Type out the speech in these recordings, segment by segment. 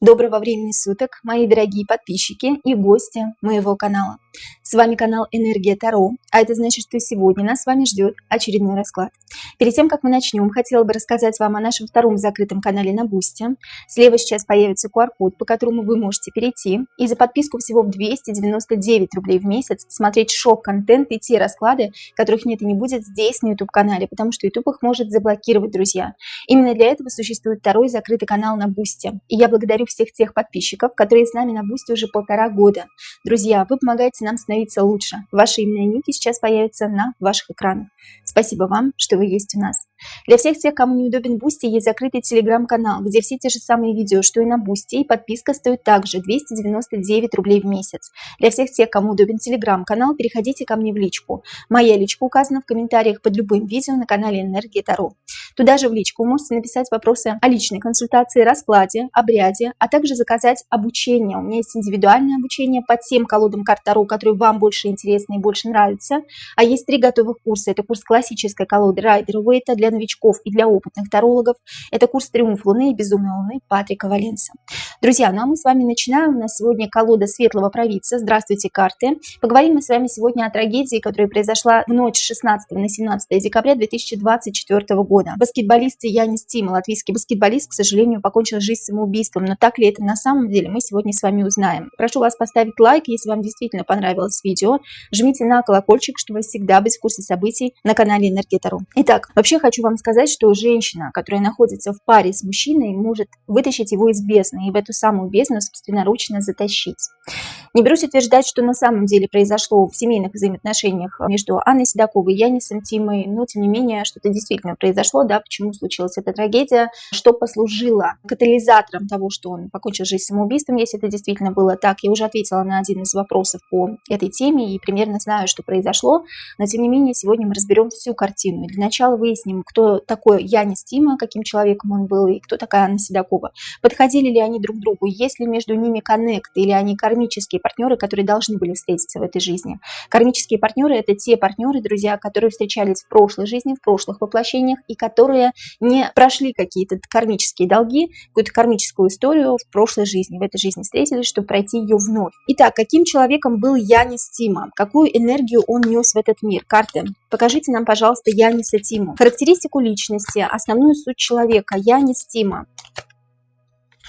Доброго времени суток, мои дорогие подписчики и гости моего канала. С вами канал Энергия Таро, а это значит, что сегодня нас с вами ждет очередной расклад. Перед тем, как мы начнем, хотела бы рассказать вам о нашем втором закрытом канале на Бусти. Слева сейчас появится QR-код, по которому вы можете перейти и за подписку всего в 299 рублей в месяц смотреть шок-контент и те расклады, которых нет и не будет здесь на YouTube-канале, потому что YouTube их может заблокировать, друзья. Именно для этого существует второй закрытый канал на Бусти. И я благодарю всех тех подписчиков, которые с нами на Бусти уже 1,5 года. Друзья, вы помогаете нам становиться лучше. Ваши именные ники сейчас появятся на ваших экранах. Спасибо вам, что вы есть у нас. Для всех тех, кому неудобен Бусти, есть закрытый телеграм-канал, где все те же самые видео, что и на Бусти, и подписка стоит также 299 рублей в месяц. Для всех тех, кому удобен телеграм-канал, переходите ко мне в личку. Моя личка указана в комментариях под любым видео на канале Энергия Таро. Туда же в личку вы можете написать вопросы о личной консультации, раскладе, обряде, а также заказать обучение. У меня есть индивидуальное обучение по тем колодам карт Таро, которые вам больше интересны и больше нравятся. А есть 3 готовых курса. Это курс классической колоды Райдера Уэйта для новичков и для опытных тарологов. Это курс «Триумф Луны» и «Безумной Луны» Патрика Валенса. Друзья, ну а мы с вами начинаем. У нас сегодня колода Светлого Провидца. Здравствуйте, карты. Поговорим мы с вами сегодня о трагедии, которая произошла в ночь с 16 на 17 декабря 2024 года. Баскетболист Янис Тима, латвийский баскетболист, к сожалению, покончил жизнь самоубийством. Но так ли это на самом деле, мы сегодня с вами узнаем. Прошу вас поставить лайк, если вам действительно понравилось видео. Жмите на колокольчик, чтобы всегда быть в курсе событий на канале Энергия Таро. Итак, вообще хочу вам сказать, что женщина, которая находится в паре с мужчиной, может вытащить его из бездны и в эту самую бездну собственноручно затащить. Не берусь утверждать, что на самом деле произошло в семейных взаимоотношениях между Анной Седоковой и Янисом Тимой, но тем не менее что-то действительно произошло, да, почему случилась эта трагедия, что послужило катализатором того, что он покончил жизнь самоубийством, если это действительно было так. Я уже ответила на один из вопросов по этой теме и примерно знаю, что произошло, но тем не менее сегодня мы разберем всю картину. И для начала выясним, кто такой Янис Тима, каким человеком он был, и кто такая Анна Седокова. Подходили ли они друг к другу, есть ли между ними коннект, или они кармические партнеры, которые должны были встретиться в этой жизни. Кармические партнеры – это те партнеры, друзья, которые встречались в прошлой жизни, в прошлых воплощениях, и которые не прошли какие-то кармические долги, какую-то кармическую историю в прошлой жизни, в этой жизни встретились, чтобы пройти ее вновь. Итак, каким человеком был Янис Тима? Какую энергию он нес в этот мир? Карты, покажите нам, пожалуйста, Яниса Тиму. Характеристику личности, основную суть человека. Янис Тима.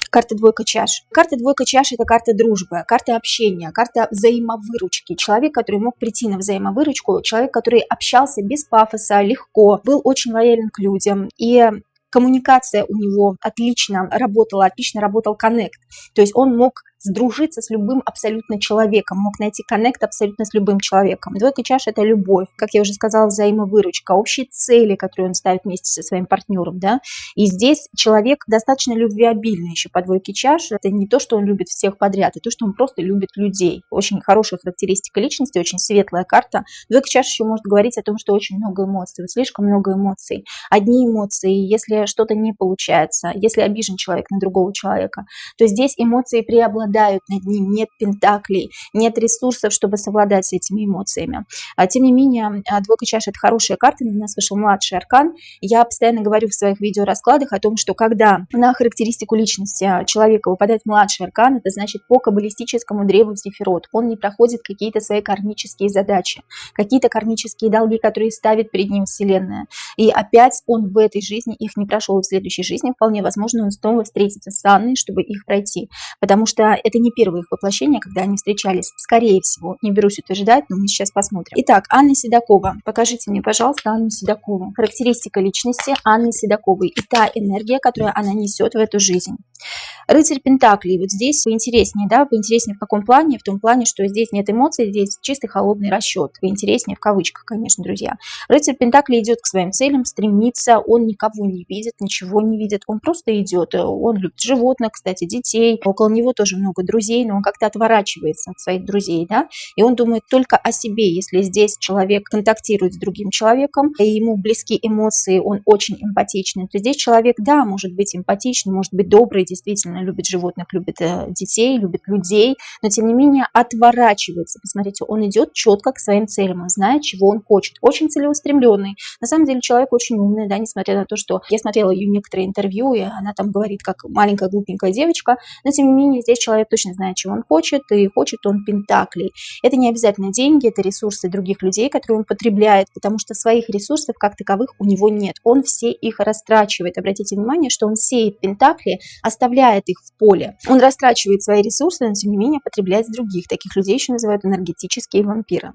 Карта двойка чаш. Карта двойка чаш – это карта дружбы, карта общения, карта взаимовыручки. Человек, который мог прийти на взаимовыручку, человек, который общался без пафоса, легко, был очень лоялен к людям. И коммуникация у него отлично работал коннект. То есть он мог сдружиться с любым абсолютно человеком, мог найти коннект абсолютно с любым человеком. Двойка чаш – это любовь, как я уже сказала, взаимовыручка, общие цели, которые он ставит вместе со своим партнером, да. И здесь человек достаточно любвеобильный еще по двойке чаш. Это не то, что он любит всех подряд, это то, что он просто любит людей. Очень хорошая характеристика личности, очень светлая карта. Двойка чаш еще может говорить о том, что очень много эмоций, слишком много эмоций. Одни эмоции, если что-то не получается, если обижен человек на другого человека, то здесь эмоции преобладают над ним, нет пентаклей, нет ресурсов, чтобы совладать с этими эмоциями. Тем не менее, двойка чаш – это хорошая карта, у нас вышел младший аркан. Я постоянно говорю в своих видеораскладах о том, что когда на характеристику личности человека выпадает младший аркан, это значит по каббалистическому древу Сефирот. Он не проходит какие-то свои кармические задачи, какие-то кармические долги, которые ставит перед ним Вселенная. И опять он в этой жизни их не прошел, в следующей жизни вполне возможно он снова встретится с Анной, чтобы их пройти. Потому что это не первое их воплощение, когда они встречались. Скорее всего, не берусь утверждать, но мы сейчас посмотрим. Итак, Анна Седокова. Покажите мне, пожалуйста, Анну Седокову. Характеристика личности Анны Седоковой и та энергия, которую она несет в эту жизнь. Рыцарь Пентаклей, вот здесь поинтереснее, да, поинтереснее в каком плане? В том плане, что здесь нет эмоций, здесь чистый холодный расчет, поинтереснее в кавычках, конечно, друзья. Рыцарь Пентаклей идет к своим целям, стремится, он никого не видит, ничего не видит, он просто идет, он любит животных, кстати, детей, около него тоже много друзей, но он как-то отворачивается от своих друзей, да, и он думает только о себе. Если здесь человек контактирует с другим человеком, и ему близки эмоции, он очень эмпатичный, то здесь человек, да, может быть эмпатичный, может быть добрый, действительно любит животных, любит детей, любит людей, но тем не менее отворачивается. Посмотрите, он идет четко к своим целям, он знает, чего он хочет, очень целеустремленный. На самом деле человек очень умный, да, несмотря на то, что я смотрела ее некоторые интервью, и она там говорит, как маленькая глупенькая девочка, но тем не менее здесь человек точно знает, чего он хочет, и хочет он пентаклей. Это не обязательно деньги, это ресурсы других людей, которые он потребляет, потому что своих ресурсов как таковых у него нет. Он все их растрачивает. Обратите внимание, что он сеет пентакли, оставляет их в поле. Он растрачивает свои ресурсы, но тем не менее потребляет других. Таких людей еще называют энергетические вампиры.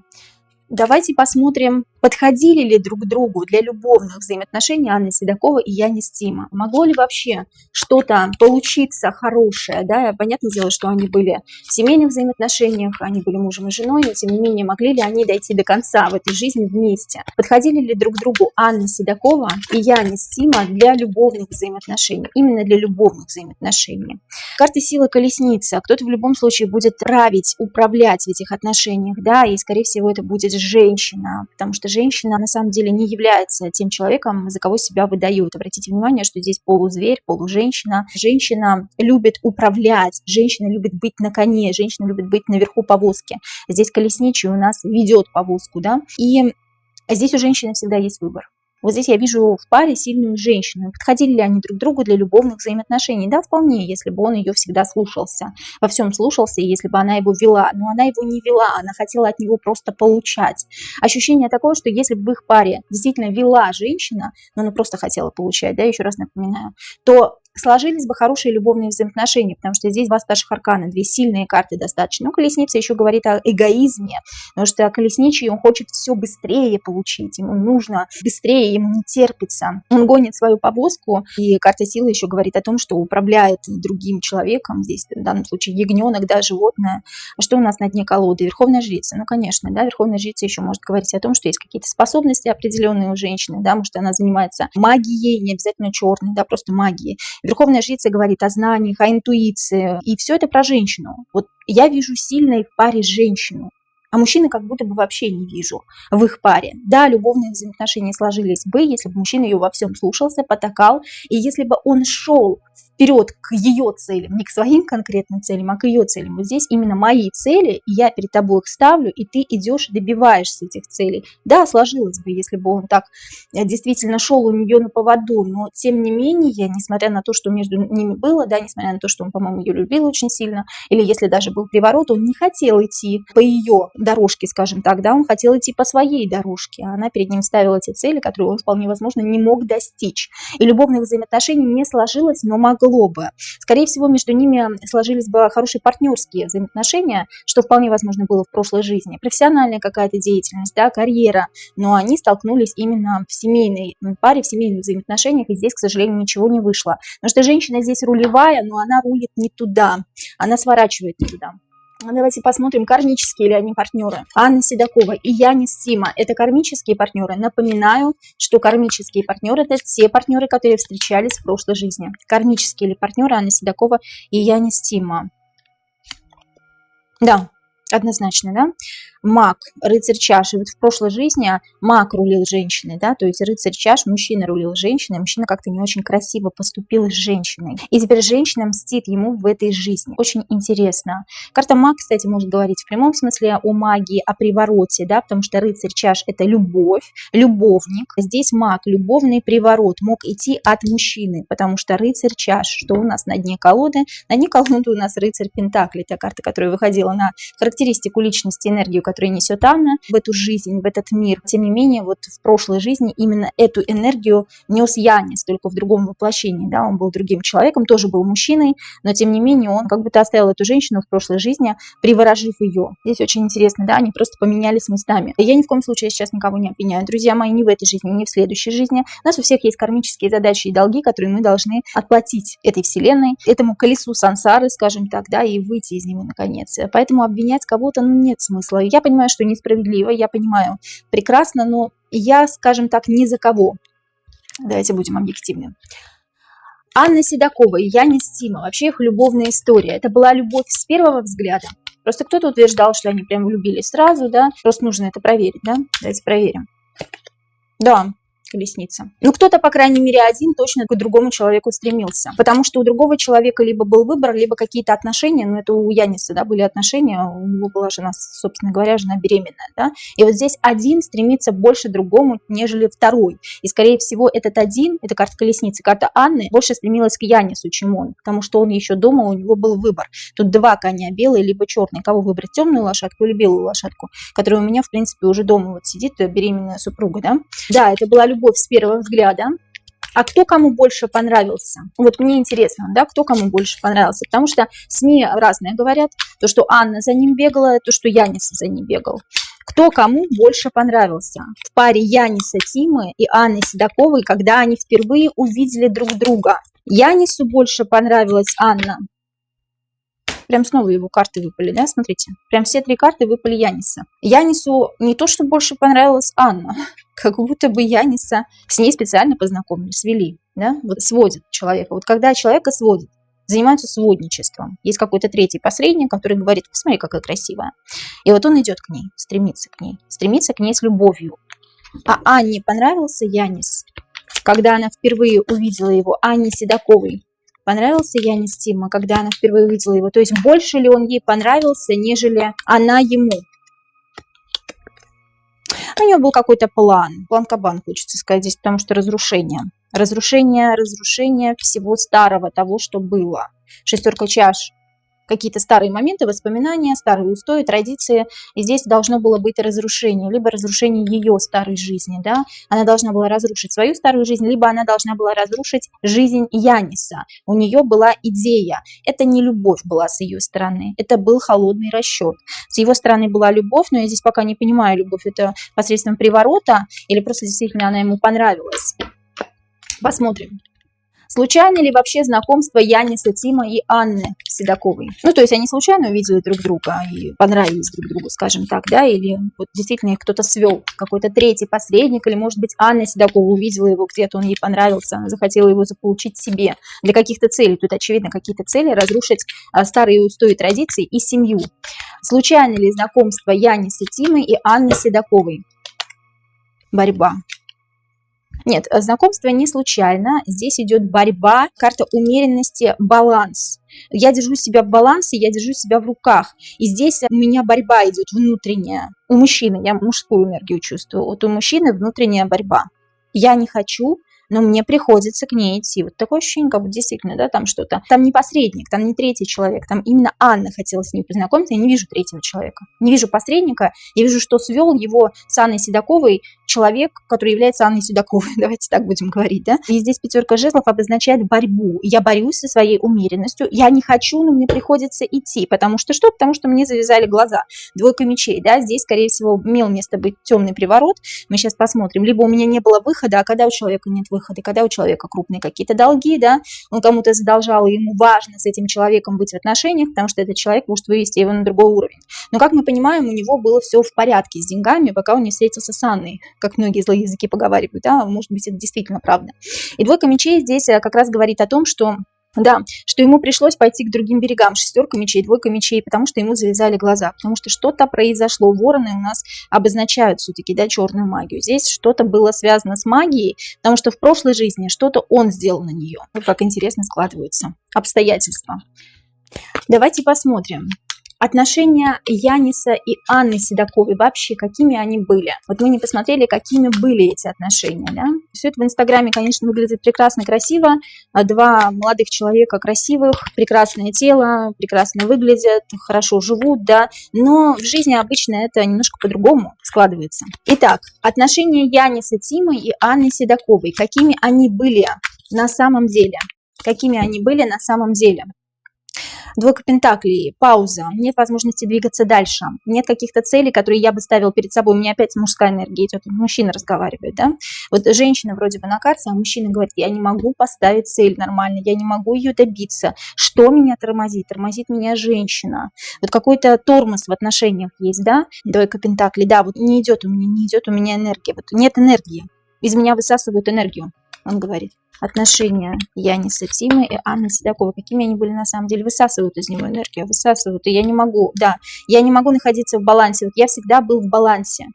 Давайте посмотрим, подходили ли друг к другу для любовных взаимоотношений Анна Седокова и Янис Тима. Могло ли вообще что-то получиться хорошее? Да? Понятное дело, что они были в семейных взаимоотношениях, они были мужем и женой, но тем не менее могли ли они дойти до конца в этой жизни вместе? Подходили ли друг к другу Анна Седокова и Янис Тима для любовных взаимоотношений? Именно для любовных взаимоотношений. Карта силы колесница. Кто-то в любом случае будет править, управлять в этих отношениях, да, и скорее всего это будет женщина, потому что женщина на самом деле не является тем человеком, за кого себя выдают. Обратите внимание, что здесь полузверь, полуженщина. Женщина любит управлять, женщина любит быть на коне, женщина любит быть наверху повозки. Здесь колесничий у нас ведет повозку, да, и здесь у женщины всегда есть выбор. Вот здесь я вижу в паре сильную женщину. Подходили ли они друг к другу для любовных взаимоотношений? Да, вполне, если бы он ее всегда слушался, во всем слушался, и если бы она его вела. Но она его не вела, она хотела от него просто получать. Ощущение такое, что если бы в их паре действительно вела женщина, но она просто хотела получать, да, еще раз напоминаю, то сложились бы хорошие любовные взаимоотношения, потому что здесь два старших аркана, две сильные карты достаточно. Но колесница еще говорит о эгоизме, потому что колесничий, он хочет все быстрее получить, ему нужно быстрее, ему не терпится. Он гонит свою повозку, и карта силы еще говорит о том, что управляет другим человеком, здесь в данном случае ягненок, да, животное. А что у нас на дне колоды? Верховная жрица. Ну, конечно, да, верховная жрица еще может говорить о том, что есть какие-то способности определенные у женщины, да, может, она занимается магией, не обязательно черной, да, просто магией. Верховная жрица говорит о знаниях, о интуиции, и все это про женщину. Вот я вижу сильной в паре женщину, а мужчины как будто бы вообще не вижу в их паре. Да, любовные взаимоотношения сложились бы, если бы мужчина ее во всем слушался, потакал, и если бы он шел вперед к ее целям, не к своим конкретным целям, а к ее целям. Вот здесь именно мои цели, и я перед тобой их ставлю, и ты идешь и добиваешься этих целей. Да, сложилось бы, если бы он так действительно шел у нее на поводу, но тем не менее, несмотря на то, что между ними было, да, несмотря на то, что он, по-моему, ее любил очень сильно, или если даже был приворот, он не хотел идти по ее дорожке, скажем так, да, он хотел идти по своей дорожке, а она перед ним ставила те цели, которые он, вполне возможно, не мог достичь. И любовных взаимоотношений не сложилось, но могло бы. Скорее всего, между ними сложились бы хорошие партнерские взаимоотношения, что вполне возможно было в прошлой жизни. Профессиональная какая-то деятельность, да, карьера, но они столкнулись именно в семейной паре, в семейных взаимоотношениях, и здесь, к сожалению, ничего не вышло. Потому что женщина здесь рулевая, но она рулит не туда, она сворачивает не туда. Давайте посмотрим, кармические ли они партнеры. Анна Седокова и Янис Тима – это кармические партнеры. Напоминаю, что кармические партнеры – это те партнеры, которые встречались в прошлой жизни. Кармические ли партнеры Анна Седокова и Янис Тима? Да, однозначно, да? Маг, рыцарь чаши. Вот в прошлой жизни маг рулил женщиной, да, то есть рыцарь чаш, мужчина рулил женщиной, мужчина как-то не очень красиво поступил с женщиной. И теперь женщина мстит ему в этой жизни. Очень интересно. Карта маг, кстати, может говорить в прямом смысле о магии, о привороте, да, потому что рыцарь чаш – это любовь, любовник. Здесь маг, любовный приворот мог идти от мужчины, потому что рыцарь чаш, что у нас на дне колоды? На дне колоды у нас рыцарь пентаклей, та карта, которая выходила на характеристику личности, энергию, которую несет Анна в эту жизнь, в этот мир. Тем не менее, вот в прошлой жизни именно эту энергию нес Янис, только в другом воплощении, да, он был другим человеком, тоже был мужчиной, но тем не менее он как будто оставил эту женщину в прошлой жизни, приворожив ее. Здесь очень интересно, да, они просто поменялись местами. Я ни в коем случае сейчас никого не обвиняю, друзья мои, ни в этой жизни, ни в следующей жизни. У нас у всех есть кармические задачи и долги, которые мы должны отплатить этой вселенной, этому колесу сансары, скажем так, да, и выйти из него наконец. Поэтому обвинять кого-то, ну, нет смысла. Я понимаю, что несправедливо, я понимаю прекрасно, но я, скажем так, ни за кого. Давайте будем объективны. Анна Седокова и Янис Тима, вообще их любовная история. Это была любовь с первого взгляда. Просто кто-то утверждал, что они прям влюбились сразу, да. Просто нужно это проверить, да. Давайте проверим. Да, колесница. Ну, кто-то, по крайней мере, один точно к другому человеку стремился. Потому что у другого человека либо был выбор, либо какие-то отношения. Ну, это у Яниса, да, были отношения. У него была жена, собственно говоря, жена беременная, да. И вот здесь один стремится больше другому, нежели второй. И, скорее всего, этот один, это карта колесницы, карта Анны, больше стремилась к Янису, чем он. Потому что он еще дома, у него был выбор. Тут два коня, белый либо черный. Кого выбрать, темную лошадку или белую лошадку, которая у меня, в принципе, уже дома вот сидит, беременная супруга, да. Да, это была любовь с первого взгляда. А кто кому больше понравился? Вот мне интересно, да, кто кому больше понравился. Потому что СМИ разные говорят. То, что Анна за ним бегала, то, что Янис за ним бегал. Кто кому больше понравился? В паре Яниса Тимы и Анны Седоковой, когда они впервые увидели друг друга. Янису больше понравилась Анна. Прям снова его карты выпали, да, смотрите. Прям все три карты выпали Яниса. Янису не то, что больше понравилась Анна, как будто бы Яниса с ней специально познакомились, свели, да, вот сводит человека. Вот когда человека сводит, занимаются сводничеством. Есть какой-то третий посредник, который говорит: посмотри, какая красивая. И вот он идет к ней, стремится к ней с любовью. А Анне понравился Янис, когда она впервые увидела его, Анне Седоковой. Понравился Янис Тима, когда она впервые увидела его? То есть больше ли он ей понравился, нежели она ему? У него был какой-то план. План-кабан, хочется сказать здесь, потому что разрушение. Разрушение всего старого, того, что было. Шестерка чаш. Какие-то старые моменты, воспоминания, старые устои, традиции. И здесь должно было быть разрушение. Либо разрушение ее старой жизни, да. Она должна была разрушить свою старую жизнь, либо она должна была разрушить жизнь Яниса. У нее была идея. Это не любовь была с ее стороны. Это был холодный расчет. С его стороны была любовь, но я здесь пока не понимаю, любовь это посредством приворота или просто действительно она ему понравилась. Посмотрим. Случайно ли вообще знакомство Яниса Тима и Анны Седоковой? Ну, то есть они случайно увидели друг друга и понравились друг другу, скажем так, да? Или вот действительно их кто-то свел, какой-то третий посредник, или, может быть, Анна Седокова увидела его где-то, он ей понравился, она захотела его заполучить себе для каких-то целей. Тут, очевидно, какие-то цели разрушить старые устои традиции и семью. Случайно ли знакомство Яниса Тимы и Анны Седоковой? Борьба. Нет, знакомство не случайно. Здесь идет борьба, карта умеренности, баланс. Я держу себя в балансе, я держу себя в руках. И здесь у меня борьба идет внутренняя. У мужчины, я мужскую энергию чувствую. Вот у мужчины внутренняя борьба. Я не хочу, но мне приходится к ней идти. Вот такое ощущение, как бы действительно, да, там что-то. Там не посредник, там не третий человек, там именно Анна хотела с ним познакомиться. Я не вижу третьего человека, не вижу посредника. Я вижу, что свел его с Анной Седоковой человек, который является Анной Седоковой. Давайте так будем говорить, да. И здесь пятерка жезлов обозначает борьбу. Я борюсь со своей умеренностью. Я не хочу, но мне приходится идти. Потому что что? Потому что мне завязали глаза. Двойка мечей, да. Здесь, скорее всего, имел место быть темный приворот. Мы сейчас посмотрим. Либо у меня не было выхода, а когда у человека нет выхода, когда у человека крупные какие-то долги, да, он кому-то задолжал, и ему важно с этим человеком быть в отношениях, потому что этот человек может вывести его на другой уровень. Но, как мы понимаем, у него было все в порядке с деньгами, пока он не встретился с Анной, как многие злые языки поговаривают, да, может быть, это действительно правда. И двойка мечей здесь как раз говорит о том, что да, что ему пришлось пойти к другим берегам. Шестерка мечей, двойка мечей, потому что ему завязали глаза, потому что что-то произошло. Вороны у нас обозначают все-таки, да, черную магию. Здесь что-то было связано с магией, потому что в прошлой жизни что-то он сделал на нее. Вот как интересно складываются обстоятельства. Давайте посмотрим. отношения Яниса и Анны Седоковой вообще, какими они были? Вот мы не посмотрели, какими были эти отношения, да? Все это в Инстаграме, конечно, выглядит прекрасно, красиво. Два молодых человека красивых, прекрасное тело, прекрасно выглядят, хорошо живут, да? Но в жизни обычно это немножко по-другому складывается. Итак, отношения Яниса Тимы и Анны Седоковой, какими они были на самом деле? Какими они были на самом деле? Двойка пентаклей, пауза, нет возможности двигаться дальше, нет каких-то целей, которые я бы ставила перед собой. У меня опять мужская энергия идет, мужчина разговаривает, да? Вот женщина вроде бы на карте, а мужчина говорит, я не могу поставить цель нормально, я не могу ее добиться. Что меня тормозит? Тормозит меня женщина. Вот какой-то тормоз в отношениях есть, да? Двойка пентаклей, да, вот не идет у меня энергия, вот нет энергии, из меня высасывают энергию, он говорит. Отношения Яниса Тимы и Анны Седоковой, какими они были на самом деле, высасывают из него энергию, высасывают, и я не могу, да, я не могу находиться в балансе, вот я всегда был в балансе,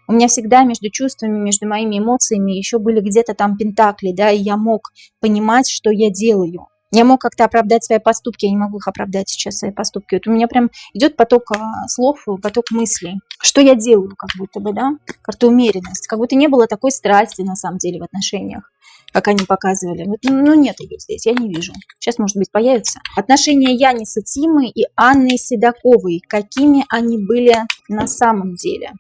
у меня всегда между чувствами, между моими эмоциями еще были где-то там пентакли, да, и я мог понимать, что я делаю. Я мог как-то оправдать свои поступки, я не могу их оправдать сейчас, свои поступки. Вот у меня прям идет поток слов, поток мыслей. Что я делаю, как будто бы, да? Как-то умеренность, как будто не было такой страсти на самом деле в отношениях, как они показывали. Вот, ну, нет ее здесь, я не вижу. Сейчас, может быть, появится. Отношения Яниса Тимы и Анны Седоковой, какими они были на самом деле?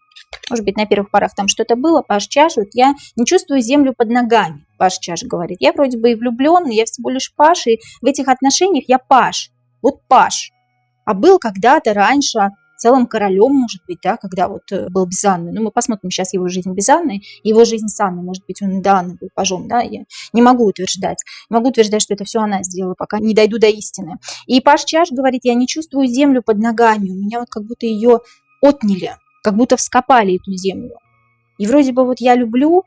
Может быть, на первых порах там что-то было, Паш Чаш, вот я не чувствую землю под ногами, Паш Чаш говорит. Я вроде бы и влюблен, но я всего лишь Паш, и в этих отношениях я Паш, вот Паш. А был когда-то раньше целым королем, может быть, да, когда вот был без Анны. Ну, мы посмотрим сейчас его жизнь без Анны, его жизнь с Анной, может быть, он и до Анны был пажом, да, я не могу утверждать. Могу утверждать, что это все она сделала, пока не дойду до истины. И Паш Чаш говорит, я не чувствую землю под ногами, у меня вот как будто ее отняли, как будто вскопали эту землю. И вроде бы вот я люблю,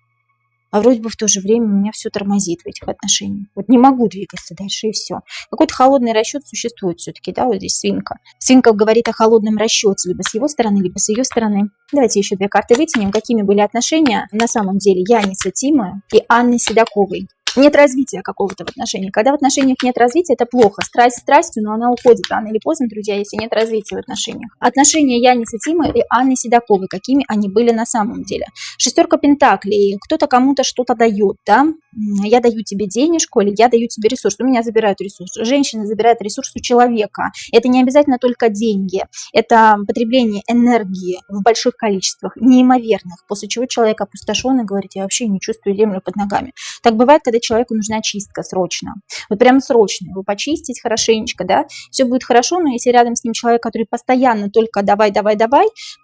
а вроде бы в то же время меня все тормозит в этих отношениях. Вот не могу двигаться дальше, и все. Какой-то холодный расчет существует все-таки, да, вот здесь свинка. Свинка говорит о холодном расчете, либо с его стороны, либо с ее стороны. Давайте еще две карты вытянем, какими были отношения на самом деле Яниса Тимы и Анны Седоковой. Нет развития какого-то в отношениях. Когда в отношениях нет развития, это плохо. Страсть страстью, но она уходит рано или поздно, друзья, если нет развития в отношениях. Отношения Яниса Тимы и Анны Седоковой, какими они были на самом деле. Шестерка пентаклей. Кто-то кому-то что-то дает, да? Я даю тебе денежку или я даю тебе ресурс. У меня забирают ресурс. Женщина забирает ресурс у человека. Это не обязательно только деньги. Это потребление энергии в больших количествах, неимоверных, после чего человек опустошен и говорит, я вообще не чувствую землю под ногами. Так бывает, когда человеку нужна чистка срочно. Вот прям срочно его почистить хорошенечко, да, все будет хорошо, но если рядом с ним человек, который постоянно только давай,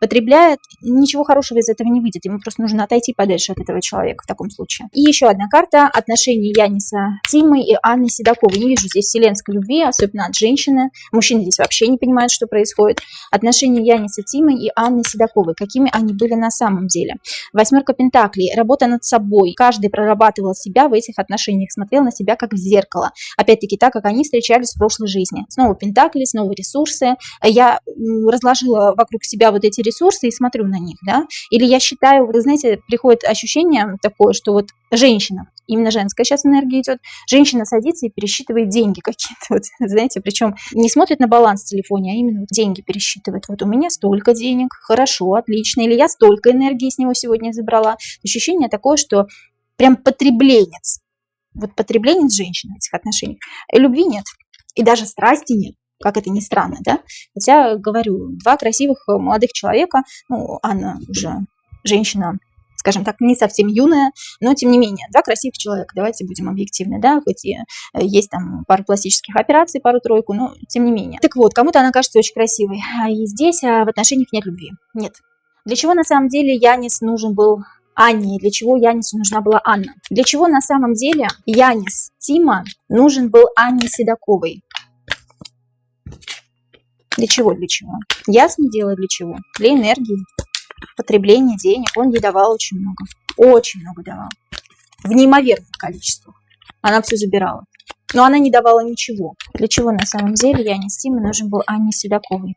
потребляет, ничего хорошего из этого не выйдет. Ему просто нужно отойти подальше от этого человека в таком случае. И еще одна карта. Отношения Яниса Тимы и Анны Седоковой. Не вижу здесь вселенской любви, особенно от женщины. Мужчины здесь вообще не понимают, что происходит. Отношения Яниса Тимы и Анны Седоковой. Какими они были на самом деле. Восьмерка пентаклей. Работа над собой. Каждый прорабатывал себя в этих отношениях, смотрел на себя как в зеркало. Опять-таки так, как они встречались в прошлой жизни. Снова пентакли, снова ресурсы. Я разложила вокруг себя вот эти ресурсы и смотрю на них, да. Или я считаю, вы знаете, приходит ощущение такое, что вот женщина, именно женская сейчас энергия идет, женщина садится и пересчитывает деньги какие-то, вот, знаете, причем не смотрит на баланс в телефоне, а именно вот деньги пересчитывает. Вот у меня столько денег, хорошо, отлично, или я столько энергии с него сегодня забрала. Ощущение такое, что прям потребленец. Вот потребленец женщины в этих отношениях. Любви нет, и даже страсти нет. Как это ни странно, да? Хотя, говорю, два красивых молодых человека, ну, Анна уже женщина, скажем так, не совсем юная, но тем не менее, два красивых человека, давайте будем объективны, да, хоть и есть там пару пластических операций, пару-тройку, но тем не менее. Так вот, кому-то она кажется очень красивой, а и здесь в отношениях нет любви, нет. Для чего на самом деле Янис нужен был Анне, для чего Янису нужна была Анна? Для чего на самом деле Янис Тима нужен был Анне Седоковой? Для чего, для чего? Ясно дело, для чего? Для энергии, потребления денег. Он ей давал очень много давал. В неимоверных количествах. Она все забирала. Но она не давала ничего. Для чего на самом деле Янис Тима нужен был Анне Седоковой?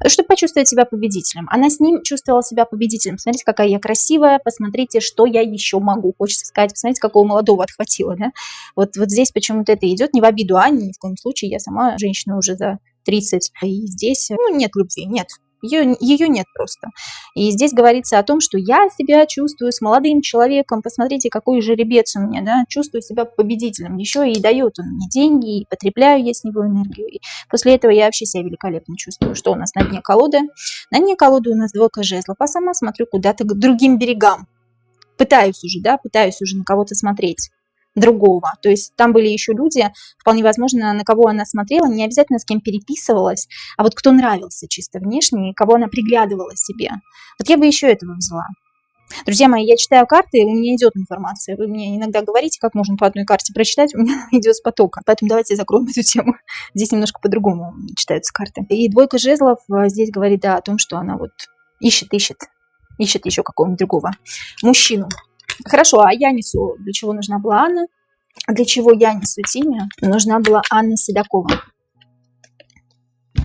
Чтобы почувствовать себя победителем. Она с ним чувствовала себя победителем. Смотрите, какая я красивая, посмотрите, что я еще могу. Хочется сказать, посмотрите, какого молодого отхватила. Да? Вот здесь почему-то это идет не в обиду Анне, ни в коем случае. Я сама женщина уже за 30. И здесь, нет любви, нет. Ее нет просто. И здесь говорится о том, что я себя чувствую с молодым человеком, посмотрите, какой жеребец у меня, да, чувствую себя победителем, еще и дает он мне деньги, и потребляю я с него энергию. И после этого я вообще себя великолепно чувствую. Что у нас на дне колоды? На дне колоды у нас 2 жезлов, а сама смотрю куда-то к другим берегам. Пытаюсь уже на кого-то смотреть другого. То есть там были еще люди, вполне возможно, на кого она смотрела, не обязательно с кем переписывалась, а вот кто нравился чисто внешне, и кого она приглядывала себе. Вот я бы еще этого взяла. Друзья мои, я читаю карты, у меня идет информация. Вы мне иногда говорите, как можно по одной карте прочитать, у меня идет с потока. Поэтому давайте закроем эту тему. Здесь немножко по-другому читаются карты. И 2 жезлов здесь говорит, да, о том, что она вот ищет еще какого-нибудь другого мужчину. Хорошо, а Янису для чего нужна была Анна? Для чего Янису Тиме нужна была Анна Седокова?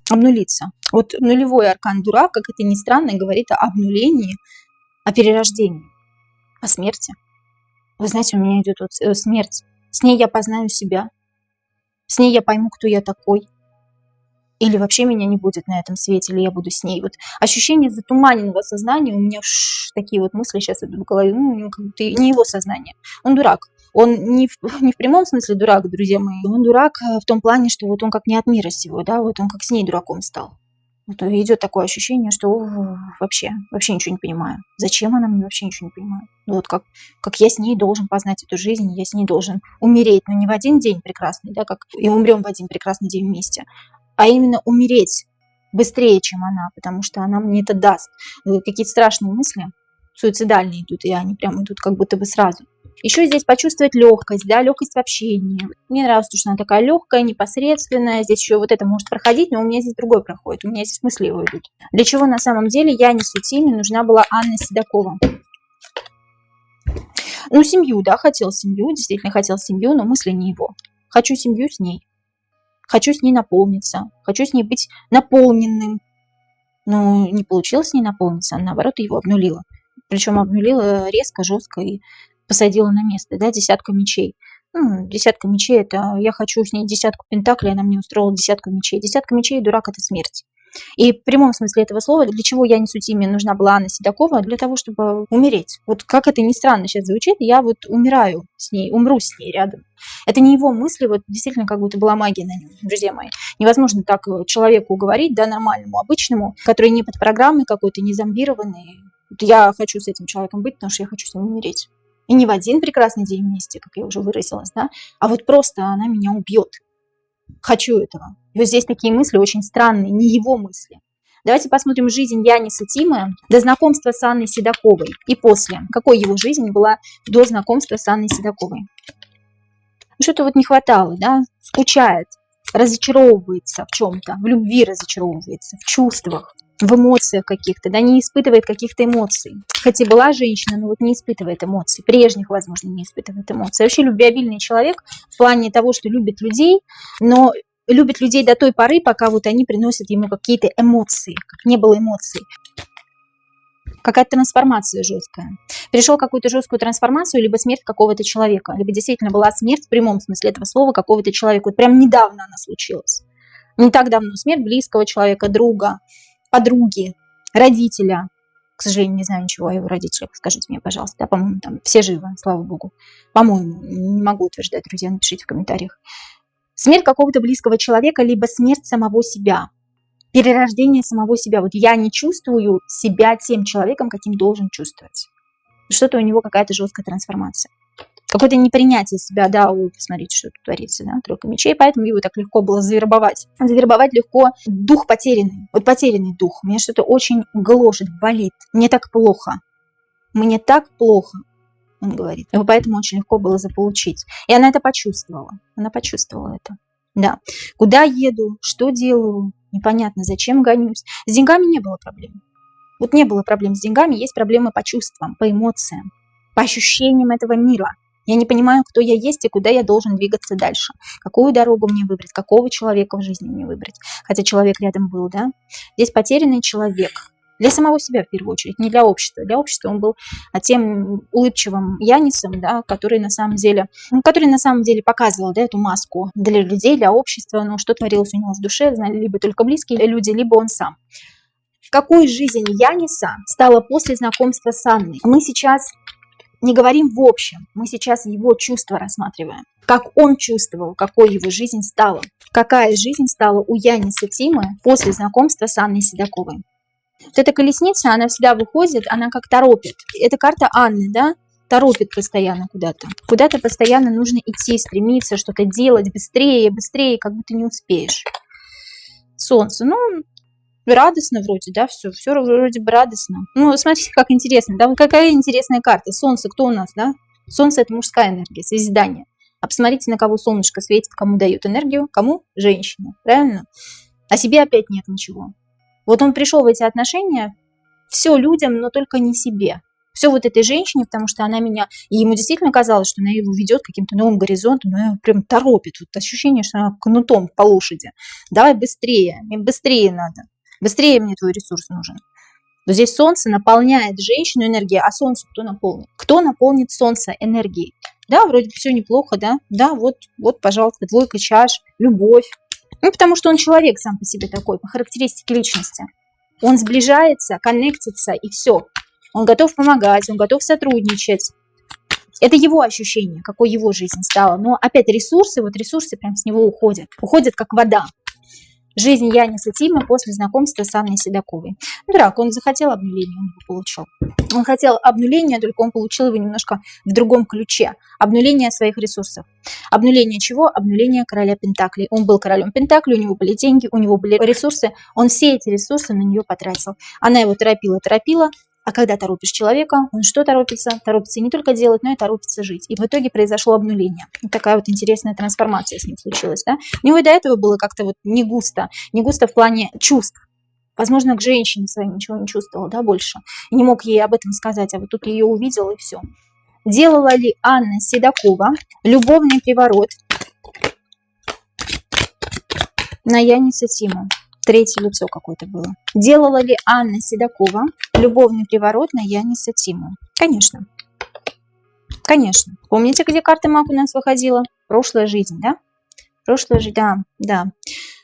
Обнулиться. Вот нулевой аркан дурак, как это ни странно, говорит о обнулении, о перерождении, о смерти. Вы знаете, у меня идет вот смерть. С ней я познаю себя. С ней я пойму, кто я такой. Или вообще меня не будет на этом свете, или я буду с ней. Вот ощущение затуманенного сознания, у меня такие вот мысли сейчас идут в голове, как будто не его сознание. Он дурак. Он не в прямом смысле дурак, друзья мои. Он дурак в том плане, что вот он как не от мира сего, да, вот он как с ней дураком стал. Вот идет такое ощущение, что вообще ничего не понимаю. Зачем она мне, вообще ничего не понимаю. Ну вот как я с ней должен познать эту жизнь, я с ней должен умереть, но не в один день прекрасный, да, как и умрем в один прекрасный день вместе, а именно умереть быстрее, чем она, потому что она мне это даст. Какие-то страшные мысли, суицидальные идут, и они прям идут как будто бы сразу. Еще здесь почувствовать легкость, да, легкость в общении. Мне нравится, что она такая легкая, непосредственная. Здесь еще вот это может проходить, но у меня здесь другое проходит. У меня здесь мысли его идут. Для чего на самом деле Янису Тиме нужна была Анна Седокова? Ну, семью, да, хотел семью, действительно хотел семью, но мысли не его. Хочу семью с ней. Хочу с ней наполниться. Хочу с ней быть наполненным. Но не получилось с ней наполниться, а наоборот его обнулила. Причем обнулила резко, жестко и посадила на место, да, 10 мечей. 10 мечей, это я хочу с ней 10 пентаклей, она мне устроила 10 мечей. 10 мечей, дурак, это смерть. И в прямом смысле этого слова, для чего Янису Тиме нужна была Анна Седокова? Для того, чтобы умереть. Вот как это ни странно сейчас звучит, я вот умираю с ней, умру с ней рядом. Это не его мысли, вот действительно как будто была магия на нем, друзья мои. Невозможно так человеку говорить, да, нормальному, обычному, который не под программой какой-то, не зомбированный. Вот я хочу с этим человеком быть, потому что я хочу с ним умереть. И не в один прекрасный день вместе, как я уже выразилась, да, а вот просто она меня убьет. Хочу этого. И вот здесь такие мысли очень странные, не его мысли. Давайте посмотрим жизнь Яниса Тиме до знакомства с Анной Седоковой и после. Какой его жизнь была до знакомства с Анной Седоковой? Что-то вот не хватало, да, скучает, разочаровывается в чем-то, в любви разочаровывается, в чувствах, в эмоциях каких-то, да, не испытывает каких-то эмоций. Хоть и была женщина, но вот не испытывает эмоций, прежних, возможно, не испытывает эмоций. Вообще любвеобильный человек в плане того, что любит людей, но любит людей до той поры, пока вот они приносят ему какие-то эмоции, как не было эмоций. Какая-то трансформация жесткая. Перешел какую-то жесткую трансформацию, либо смерть какого-то человека, либо действительно была смерть в прямом смысле этого слова какого-то человека. Вот прям недавно она случилась. Не так давно. Смерть близкого человека, друга, подруги, родителя. К сожалению, не знаю ничего о его родителях. Скажите мне, пожалуйста. Да, по-моему, там все живы, слава богу. По-моему, не могу утверждать, друзья, напишите в комментариях. Смерть какого-то близкого человека, либо смерть самого себя. Перерождение самого себя. Вот я не чувствую себя тем человеком, каким должен чувствовать. Что-то у него какая-то жесткая трансформация. Какое-то непринятие себя, да, ой, посмотрите, что тут творится, да, 3 мечей, поэтому его так легко было завербовать. Завербовать легко дух потерянный, вот потерянный дух. Меня что-то очень гложет, болит, мне так плохо, он говорит. Его поэтому очень легко было заполучить. И она это почувствовала, это, да. Куда еду, что делаю, непонятно, зачем гонюсь. С деньгами не было проблем. Вот не было проблем с деньгами, есть проблемы по чувствам, по эмоциям, по ощущениям этого мира. Я не понимаю, кто я есть и куда я должен двигаться дальше. Какую дорогу мне выбрать, какого человека в жизни мне выбрать. Хотя человек рядом был, да. Здесь потерянный человек. Для самого себя в первую очередь, не для общества. Для общества он был тем улыбчивым Янисом, да, который на самом деле показывал, да, эту маску для людей, для общества, но что творилось у него в душе, знали либо только близкие люди, либо он сам. Какой жизнь Яниса стала после знакомства с Анной? Мы сейчас не говорим в общем, мы сейчас его чувства рассматриваем. Как он чувствовал, какой его жизнь стала. Какая жизнь стала у Яниса Тимы после знакомства с Анной Седоковой. Вот эта колесница, она всегда выходит, она как торопит. Это карта Анны, да? Торопит постоянно куда-то. Куда-то постоянно нужно идти, стремиться, что-то делать быстрее, быстрее, как будто не успеешь. Солнце, ну, радостно вроде, да, все вроде бы радостно. Ну, смотрите, как интересно, да, какая интересная карта. Солнце, кто у нас, да? Солнце – это мужская энергия, созидание. А посмотрите, на кого солнышко светит, кому дает энергию, кому? Женщине, правильно? А себе опять нет ничего. Вот он пришел в эти отношения, все людям, но только не себе. Все вот этой женщине, потому что она меня... И ему действительно казалось, что она его ведет к каким-то новым горизонтам, но ее прям торопит. Вот ощущение, что она кнутом по лошади. Давай быстрее, мне быстрее надо. Быстрее мне твой ресурс нужен. Но здесь солнце наполняет женщину энергией, а солнце кто наполнит? Кто наполнит солнце энергией? Да, вроде бы все неплохо, да? Да, вот, пожалуйста, двойка чаш, любовь. Ну, потому что он человек сам по себе такой, по характеристике личности. Он сближается, коннектится, и все. Он готов помогать, он готов сотрудничать. Это его ощущение, какой его жизнь стала. Но опять ресурсы прям с него уходят. Уходят как вода. Жизнь Яниса Тимы после знакомства с Анной Седоковой. Дурак, он захотел обнуления, он его получил. Он хотел обнуления, только он получил его немножко в другом ключе. Обнуление своих ресурсов. Обнуление чего? Обнуление короля Пентаклей. Он был королем Пентаклей, у него были деньги, у него были ресурсы. Он все эти ресурсы на нее потратил. Она его торопила. А когда торопишь человека, он что торопится? Торопится не только делать, но и торопится жить. И в итоге произошло обнуление. Вот такая вот интересная трансформация с ним случилась. Да? У него и до этого было как-то вот не густо. Не густо в плане чувств. Возможно, к женщине своей ничего не чувствовал, да, больше. И не мог ей об этом сказать, а вот тут ее увидел, и все. Делала ли Анна Седокова любовный приворот на Яниса Тиму? Третье лицо какое-то было. Делала ли Анна Седокова любовный приворот на Яниса Тиму? Конечно. Конечно. Помните, где карта Маг у нас выходила? Прошлая жизнь, да? Прошлая жизнь, да.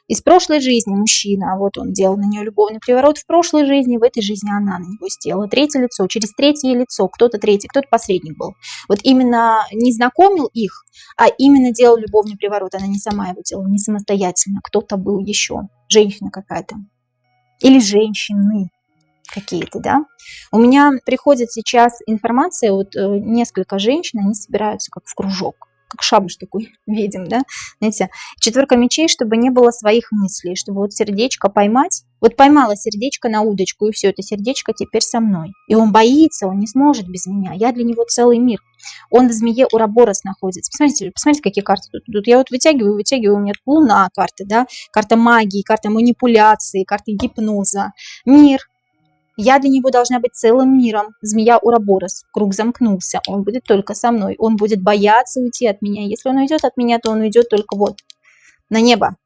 Из прошлой жизни мужчина, вот он делал на нее любовный приворот в прошлой жизни, в этой жизни она на него сделала. Третье лицо, через третье лицо, кто-то третий, кто-то посредник был. Вот именно не знакомил их, а именно делал любовный приворот. Она не сама его делала, не самостоятельно. Кто-то был еще, женщина какая-то. Или женщины какие-то, да. У меня приходит сейчас информация, вот несколько женщин, они собираются как в кружок. Как шабаш такой видим, да, знаете, 4 мечей, чтобы не было своих мыслей, чтобы вот сердечко поймать, вот поймала сердечко на удочку, и все, это сердечко теперь со мной, и он боится, он не сможет без меня, я для него целый мир, он в змее Ураборос находится, посмотрите, какие карты тут я вот вытягиваю, у меня тут луна карта, да, карта магии, карта манипуляции, карта гипноза, мир. Я для него должна быть целым миром. Змея Ураборос. Круг замкнулся. Он будет только со мной. Он будет бояться уйти от меня. Если он уйдет от меня, то он уйдет только вот на небо.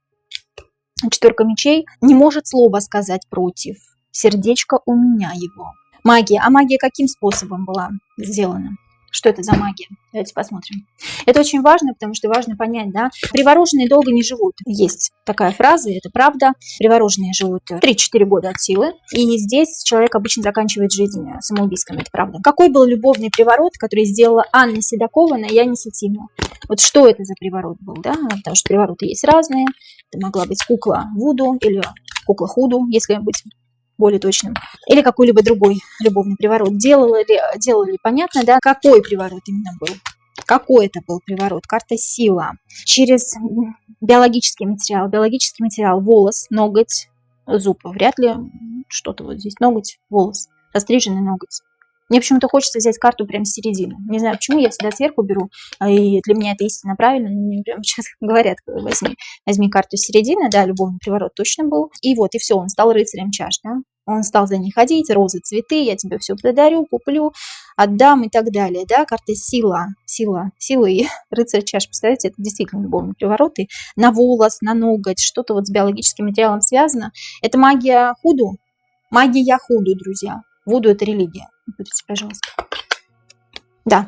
4 мечей не может слова сказать против. Сердечко у меня его. Магия. А магия каким способом была сделана? Что это за магия? Давайте посмотрим. Это очень важно, потому что важно понять, да. Привороженные долго не живут. Есть такая фраза, это правда. Привороженные живут 3-4 года от силы. И здесь человек обычно заканчивает жизнь самоубийством, это правда. Какой был любовный приворот, который сделала Анна Седокова на Яниса Тиму? Вот что это за приворот был, да? Потому что привороты есть разные. Это могла быть кукла Вуду или кукла Худу, если быть более точным, или какой-либо другой любовный приворот. Делали понятно, да, какой приворот именно был. Какой это был приворот? Карта сила. Через биологический материал, волос, ноготь, зуб. Вряд ли что-то вот здесь, ноготь, волос, растриженный ноготь. Мне почему-то хочется взять карту прямо с середины. Не знаю, почему, я всегда сверху беру, и для меня это истинно правильно. Мне прямо сейчас говорят, возьми карту с середины, да, любовный приворот точно был. И вот, и все, он стал рыцарем чаш, да. Он стал за ней ходить, розы, цветы, я тебе все подарю, куплю, отдам и так далее, да. Карта сила и рыцарь чаш, представляете, это действительно любовный приворот. И на волос, на ноготь, что-то вот с биологическим материалом связано. Это магия Худу. Магия худу, друзья. Вуду — это религия. Не путайте, пожалуйста. Да.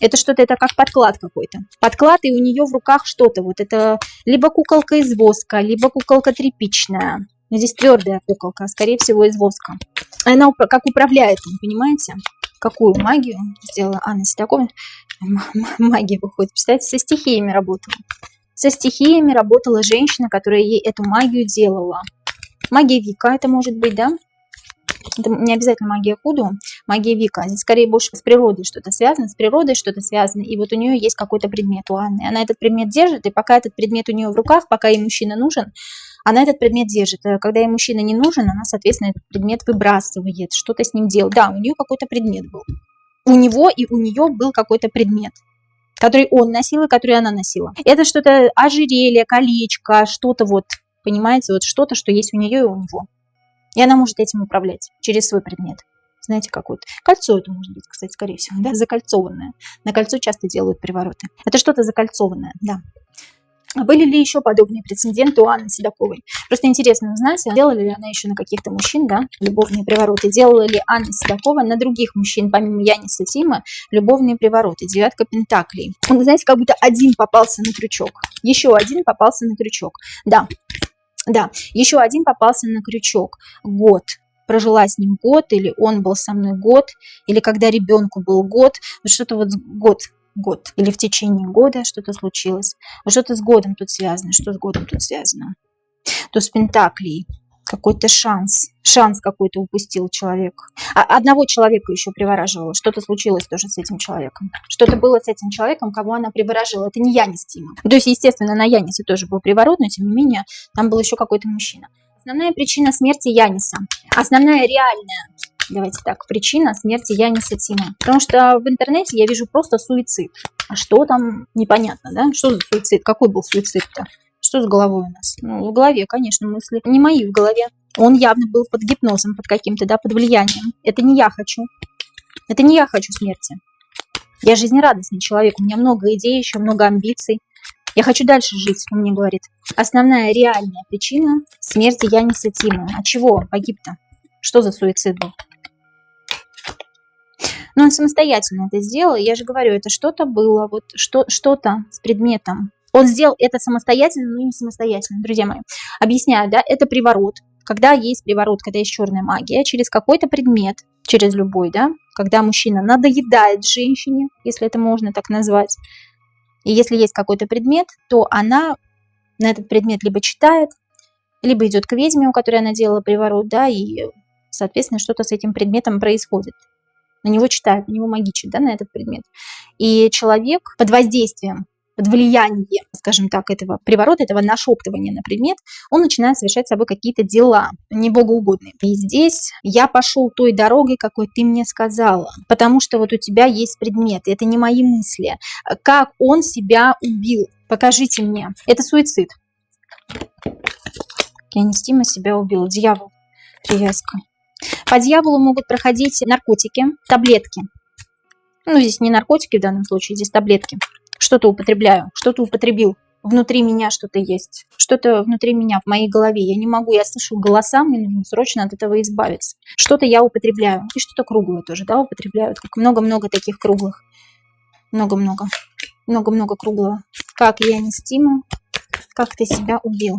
Это что-то, это как подклад какой-то. Подклад, и у нее в руках что-то. Вот это либо куколка из воска, либо куколка тряпичная. Но здесь твердая куколка, скорее всего, из воска. Она как управляет им, понимаете? Какую магию сделала Анна Седокова? Магия выходит. Представляете, со стихиями работала. Со стихиями работала женщина, которая ей эту магию делала. Магия Вика это может быть, да? Это не обязательно магия худу, магия Вика. Здесь скорее больше с природой что-то связано, с природой что-то связано. И вот у нее есть какой-то предмет у Анны. Она этот предмет держит, и пока этот предмет у нее в руках, пока ей мужчина нужен, она этот предмет держит. Когда ей мужчина не нужен, она, соответственно, этот предмет выбрасывает, что-то с ним делает. Да, у нее какой-то предмет был. У него и у нее был какой-то предмет, который он носил и который она носила. Это что-то ожерелье, колечко, что-то вот, понимаете, вот что-то, что есть у нее и у него. И она может этим управлять через свой предмет. Знаете, какое-то кольцо это может быть, кстати, скорее всего, да, закольцованное. На кольцо часто делают привороты. Это что-то закольцованное, да. Были ли еще подобные прецеденты у Анны Седоковой? Просто интересно узнать, делала ли она еще на каких-то мужчин, да, любовные привороты. Делала ли Анна Седокова на других мужчин, помимо Яниса Тима, любовные привороты. Девятка пентаклей. Он, знаете, как будто один попался на крючок. Еще один попался на крючок. Да, да, еще один попался на крючок. Год. Прожила с ним год, или он был со мной год, или когда ребенку был год. Вот что-то вот год. Или в течение года что-то случилось. Вот что-то с годом тут связано. Что с годом тут связано? Туз пентаклей. Какой-то шанс. Шанс какой-то упустил человек. Одного человека еще привораживала. Что-то случилось тоже с этим человеком. Что-то было с этим человеком, кого она приворожила. Это не Янис Тима. То есть, естественно, на Янисе тоже был приворот, но тем не менее, там был еще какой-то мужчина. Основная причина смерти Яниса. Основная реальная, давайте так, причина смерти Яниса Тима. Потому что в интернете я вижу просто суицид. А что там, непонятно, да? Что за суицид? Какой был суицид-то? Что с головой у нас? Ну, в голове, конечно, мысли. Не мои в голове. Он явно был под гипнозом, под каким-то, да, под влиянием. Это не я хочу. Это не я хочу смерти. Я жизнерадостный человек. У меня много идей, еще много амбиций. Я хочу дальше жить, он мне говорит. Основная реальная причина смерти Яниса Тима. От чего погиб-то? Что за суицид был? Но он самостоятельно это сделал. Я же говорю, это что-то было, вот что-то с предметом. Он сделал это самостоятельно, но не самостоятельно, друзья мои. Объясняю, да, это приворот. Когда есть приворот, когда есть черная магия, через какой-то предмет, через любой, да, когда мужчина надоедает женщине, если это можно так назвать, и если есть какой-то предмет, то она на этот предмет либо читает, либо идет к ведьме, у которой она делала приворот, да, и, соответственно, что-то с этим предметом происходит. На него читают, на него магичат, да, на этот предмет. И человек под воздействием, под влиянием, скажем так, этого приворота, этого нашептывания на предмет, он начинает совершать с собой какие-то дела, не богоугодные. И здесь я пошел той дорогой, какой ты мне сказала, потому что вот у тебя есть предмет, и это не мои мысли. Как он себя убил? Покажите мне. Это суицид. Янис Тима себя убил. Дьявол. Привязка. По дьяволу могут проходить наркотики, таблетки. Ну, здесь не наркотики в данном случае, здесь таблетки. Что-то употребляю, что-то употребил. Внутри меня что-то есть. Что-то внутри меня, в моей голове. Я не могу, я слышу голоса, мне нужно срочно от этого избавиться. Что-то я употребляю. И что-то круглое тоже, да, употребляют. Как много-много таких круглых. Много-много. Много-много круглого. Как Янис Тима, как ты себя убил.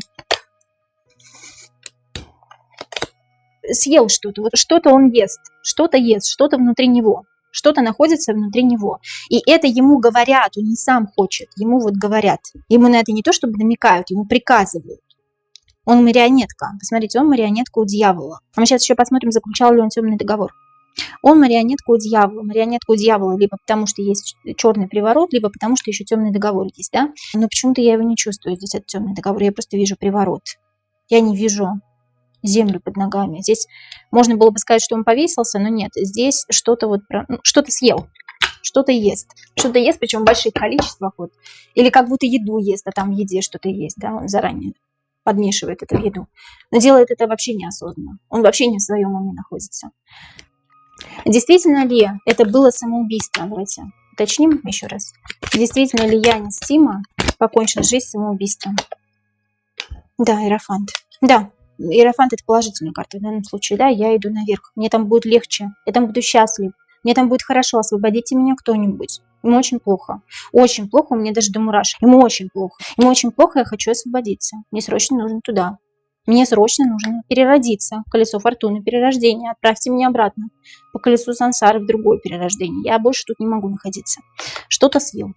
Съел что-то, вот что-то он ест, что-то внутри него, что-то находится внутри него. И это ему говорят, он не сам хочет, ему вот говорят. Ему на это не то, чтобы намекают, ему приказывают. Он марионетка, посмотрите, он марионетка у дьявола. А мы сейчас еще посмотрим, заключал ли он темный договор. Он марионетка у дьявола либо потому, что есть черный приворот, либо потому, что еще темный договор есть, да? Но почему-то я его не чувствую, здесь этот темный договор, я просто вижу приворот. Я не вижу землю под ногами. Здесь можно было бы сказать, что он повесился, но нет. Здесь что-то вот, что-то съел, что-то ест, причем в больших количествах. Вот. Или как будто еду ест, а там в еде что-то есть, да, он заранее подмешивает это в еду. Но делает это вообще неосознанно. Он вообще не в своем уме находится. Действительно ли это было самоубийство? Давайте уточним еще раз. Действительно ли Янис Тима покончил жизнь самоубийством? Да, Иерофант. Да. Иерофант — это положительная карта в данном случае, да, я иду наверх, мне там будет легче, я там буду счастлив, мне там будет хорошо, освободите меня кто-нибудь. Ему очень плохо, у меня даже до мурашек, ему очень плохо, я хочу освободиться, мне срочно нужно туда. Мне срочно нужно переродиться. Колесо фортуны, перерождение. Отправьте меня обратно по колесу сансары в другое перерождение. Я больше тут не могу находиться. Что-то слил.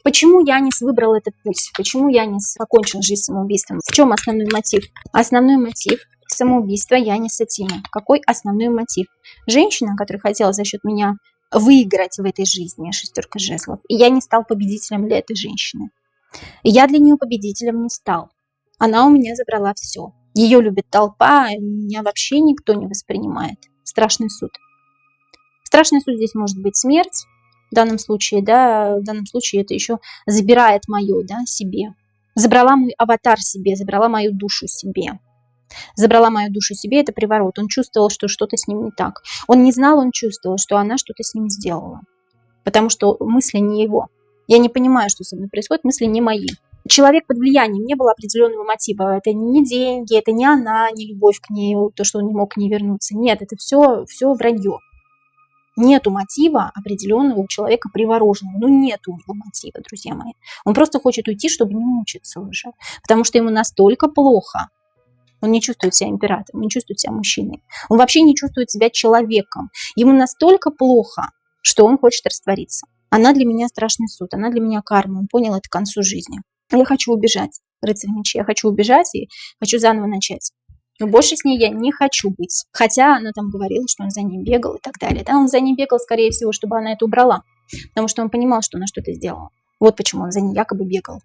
Почему Янис выбрал этот путь? Почему Янис покончил жизнь самоубийством? В чем основной мотив? Основной мотив самоубийства Яниса Тима. Какой основной мотив? Женщина, которая хотела за счет меня выиграть в этой жизни, 6 жезлов. И я не стал победителем для этой женщины. И я для нее победителем не стал. Она у меня забрала все. Ее любит толпа, меня вообще никто не воспринимает. Страшный суд. Страшный суд здесь может быть смерть. В данном случае, да, в данном случае это еще забирает мое, да, себе. Забрала мой аватар себе, забрала мою душу себе. Забрала мою душу себе, это приворот. Он чувствовал, что что-то с ним не так. Он не знал, он чувствовал, что она что-то с ним сделала. Потому что мысли не его. Я не понимаю, что со мной происходит, мысли не мои. Человек под влиянием, не было определенного мотива. Это не деньги, это не она, не любовь к ней, то, что он не мог к ней вернуться. Нет, это все вранье. Нету мотива определенного у человека привороженного. Ну, нету у него мотива, друзья мои. Он просто хочет уйти, чтобы не мучиться уже. Потому что ему настолько плохо. Он не чувствует себя императором, он не чувствует себя мужчиной. Он вообще не чувствует себя человеком. Ему настолько плохо, что он хочет раствориться. Она для меня страшный суд, она для меня карма. Он понял это к концу жизни. Я хочу убежать, рыцарь мечей. Я хочу убежать и хочу заново начать. Но больше с ней я не хочу быть. Хотя она там говорила, что он за ней бегал и так далее. Да, он за ней бегал, скорее всего, чтобы она это убрала. Потому что он понимал, что она что-то сделала. Вот почему он за ней якобы бегал.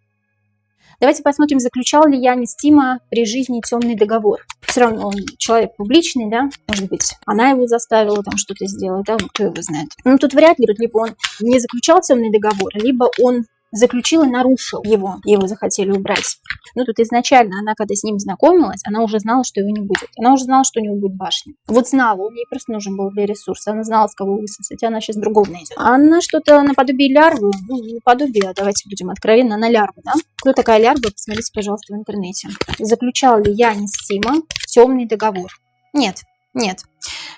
Давайте посмотрим, заключал ли Янис Тима при жизни темный договор. Все равно он человек публичный, да, может быть, она его заставила там что-то сделать, да, ну, кто его знает. Ну, тут вряд ли, тут либо он не заключал темный договор, либо он заключил и нарушил его захотели убрать. Ну, тут изначально она, когда с ним знакомилась, она уже знала, что его не будет. Она уже знала, что у него будет башня. Вот знала, он ей просто нужен был для ресурса. Она знала, с кого высосать, она сейчас другого найдет. Она что-то наподобие лярвы, ну, не наподобие, а давайте будем откровенно, она лярва, да? Кто такая лярва, посмотрите, пожалуйста, в интернете. Заключал ли Янис Тима темный договор? Нет.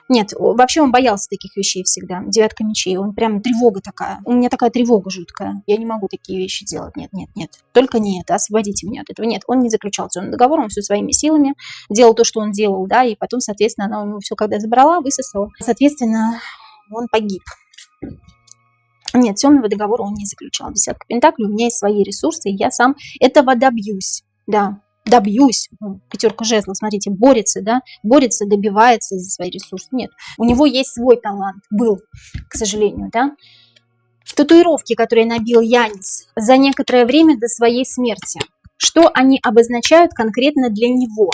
Нет, вообще он боялся таких вещей всегда. Девятка мечей, он прям тревога такая. У меня такая тревога жуткая. Я не могу такие вещи делать. Нет. Только не это, освободите меня от этого. Нет, он не заключал темный договор, он все своими силами делал то, что он делал, да, и потом, соответственно, она у него все, когда забрала, высосала. Соответственно, он погиб. Нет, темного договора он не заключал. Десятка пентаклей, у меня есть свои ресурсы, и я сам этого добьюсь, да. Добьюсь. Пятерка жезлов, смотрите, борется, добивается за свои ресурсы. Нет, у него есть свой талант, был, к сожалению, да. Татуировки, которые набил Янис за некоторое время до своей смерти. Что они обозначают конкретно для него?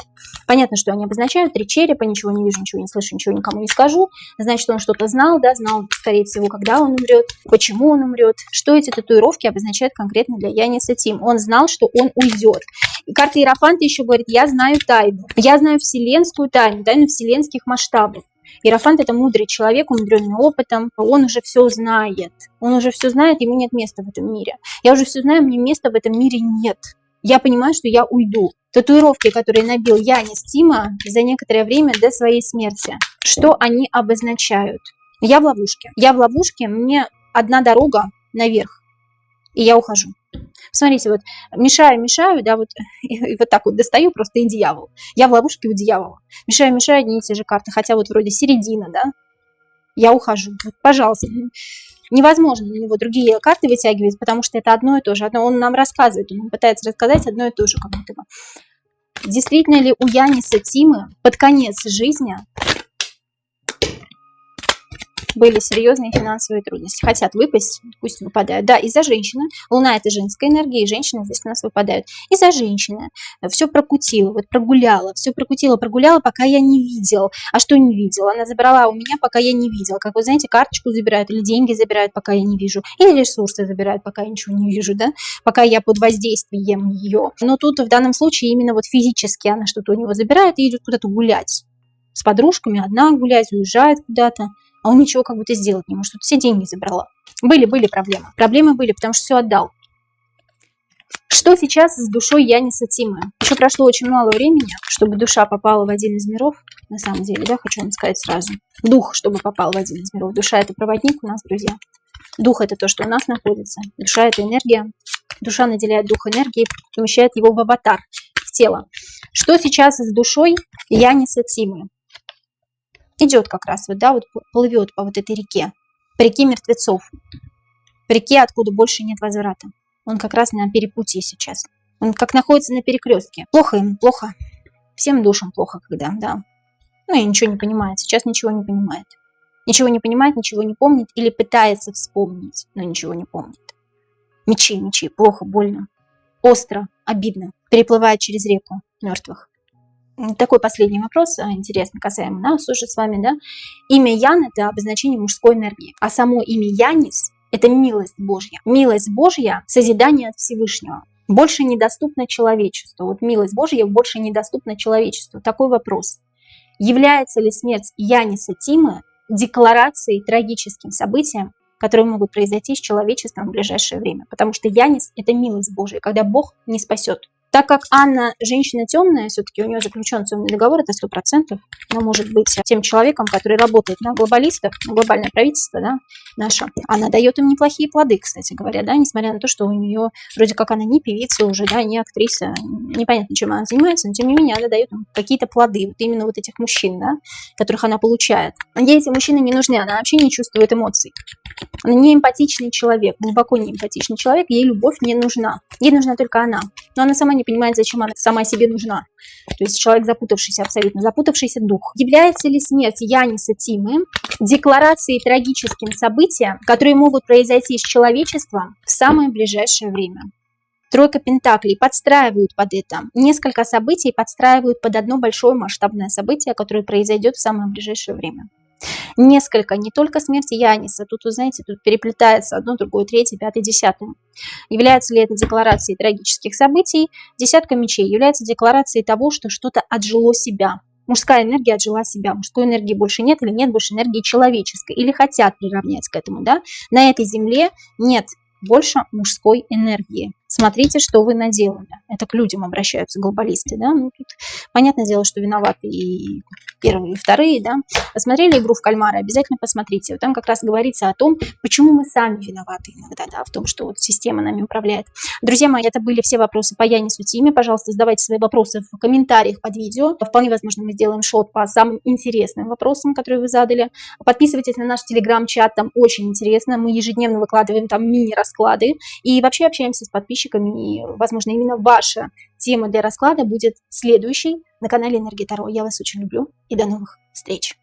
Понятно, что они обозначают. 3 черепа, ничего не вижу, ничего не слышу, ничего никому не скажу. Значит, он что-то знал, да, знал, скорее всего, когда он умрет, почему он умрет. Что эти татуировки обозначают конкретно для Яниса Тим? Он знал, что он уйдет. И карта Иерофанта еще говорит, я знаю тайну. Я знаю вселенскую тайну, тайну вселенских масштабов. Иерофант — это мудрый человек, умудренный опытом. Он уже все знает. Ему нет места в этом мире. Я уже все знаю, мне места в этом мире нет. Я понимаю, что я уйду. Татуировки, которые набил Янис Тима за некоторое время до своей смерти. Что они обозначают? Я в ловушке, мне одна дорога наверх, и я ухожу. Смотрите, вот мешаю, да, вот, и вот так вот достаю, просто и дьявол. Я в ловушке у дьявола. Мешаю, одни и те же карты, хотя вот вроде середина, да. Я ухожу. Вот, пожалуйста. Невозможно на него другие карты вытягивать, потому что это одно и то же. Он нам рассказывает, он пытается рассказать одно и то же, как будто бы. Действительно ли у Яниса Тимы под конец жизни были серьезные финансовые трудности? Хотят выпасть, пусть выпадают. Да, из-за женщины. Луна — это женская энергия, и женщины здесь у нас выпадают. Из-за женщины. Все прокутила, вот прогуляла, пока я не видел. А что не видел? Она забрала у меня, пока я не видел. Как вы знаете, карточку забирают или деньги забирают, пока я не вижу. Или ресурсы забирают, пока я ничего не вижу, да? Пока я под воздействием ее. Но тут в данном случае именно вот физически она что-то у него забирает и идет куда-то гулять. С подружками, одна гулять, уезжает куда-то. А он ничего как будто сделать не может. Тут все деньги забрала. Были проблемы. Проблемы были, потому что все отдал. Что сейчас с душой Яниса Тимы? Еще прошло очень мало времени, чтобы душа попала в один из миров. На самом деле, да, хочу вам сказать сразу. Дух, чтобы попал в один из миров. Душа – это проводник у нас, друзья. Дух – это то, что у нас находится. Душа – это энергия. Душа наделяет дух энергией, помещает его в аватар, в тело. Что сейчас с душой Яниса Тимы? Идет как раз, вот, да, вот плывет по вот этой реке. По реке мертвецов. По реке, откуда больше нет возврата. Он как раз на перепутье сейчас. Он как находится на перекрестке. Плохо ему, плохо. Всем душам плохо, когда, да. Ну и ничего не понимает. Сейчас ничего не понимает. Ничего не понимает, ничего не помнит. Или пытается вспомнить, но ничего не помнит. Мечи, мечи. Плохо, больно. Остро, обидно. Переплывает через реку мертвых. Такой последний вопрос, интересно, касаемо нас уже с вами, да. Имя Ян – это обозначение мужской энергии. А само имя Янис – это милость Божья. Милость Божья – созидание от Всевышнего. Больше недоступно человечеству. Вот милость Божья больше недоступна человечеству. Такой вопрос. Является ли смерть Яниса Тимы декларацией трагическим событиям, которые могут произойти с человечеством в ближайшее время? Потому что Янис – это милость Божья, когда Бог не спасет. Так как Анна женщина темная, все-таки у нее заключен темный договор, это 100%. Она может быть тем человеком, который работает на глобалистов, на глобальное правительство, да, наше. Она дает им неплохие плоды, кстати говоря, да, несмотря на то, что у нее вроде как она не певица уже, да, не актриса, непонятно, чем она занимается, но тем не менее она дает им какие-то плоды, вот именно вот этих мужчин, да, которых она получает. Ей эти мужчины не нужны, она вообще не чувствует эмоций. Она не эмпатичный человек, глубоко не эмпатичный человек, ей любовь не нужна. Ей нужна только она. Но она сама не понимает, зачем она сама себе нужна. То есть человек запутавшийся, абсолютно запутавшийся дух. Является ли смерть Яниса Тимы декларацией трагическим событиям, которые могут произойти с человечеством в самое ближайшее время? Тройка пентаклей подстраивают под это. Несколько событий подстраивают под одно большое масштабное событие, которое произойдет в самое ближайшее время. Несколько, не только смерти Яниса, тут, вы знаете, тут переплетается одно, другое, третье, пятое, десятое. Является ли это декларацией трагических событий? Десятка мечей является декларацией того, что что-то отжило себя. Мужская энергия отжила себя, мужской энергии больше нет или нет больше энергии человеческой, или хотят приравнять к этому, да? На этой земле нет больше мужской энергии. Смотрите, что вы наделали. Это к людям обращаются глобалисты, да? Ну, тут понятное дело, что виноваты и первые, и вторые, да? Посмотрели игру в кальмара, обязательно посмотрите. Вот там как раз говорится о том, почему мы сами виноваты иногда, да, в том, что вот система нами управляет. Друзья мои, это были все вопросы по Янису Тиме. Пожалуйста, задавайте свои вопросы в комментариях под видео. Вполне возможно, мы сделаем шот по самым интересным вопросам, которые вы задали. Подписывайтесь на наш телеграм-чат, там очень интересно. Мы ежедневно выкладываем там мини-расклады. И вообще общаемся с подписчиками. И, возможно, именно ваша тема для расклада будет следующей на канале Энергия Таро. Я вас очень люблю и до новых встреч!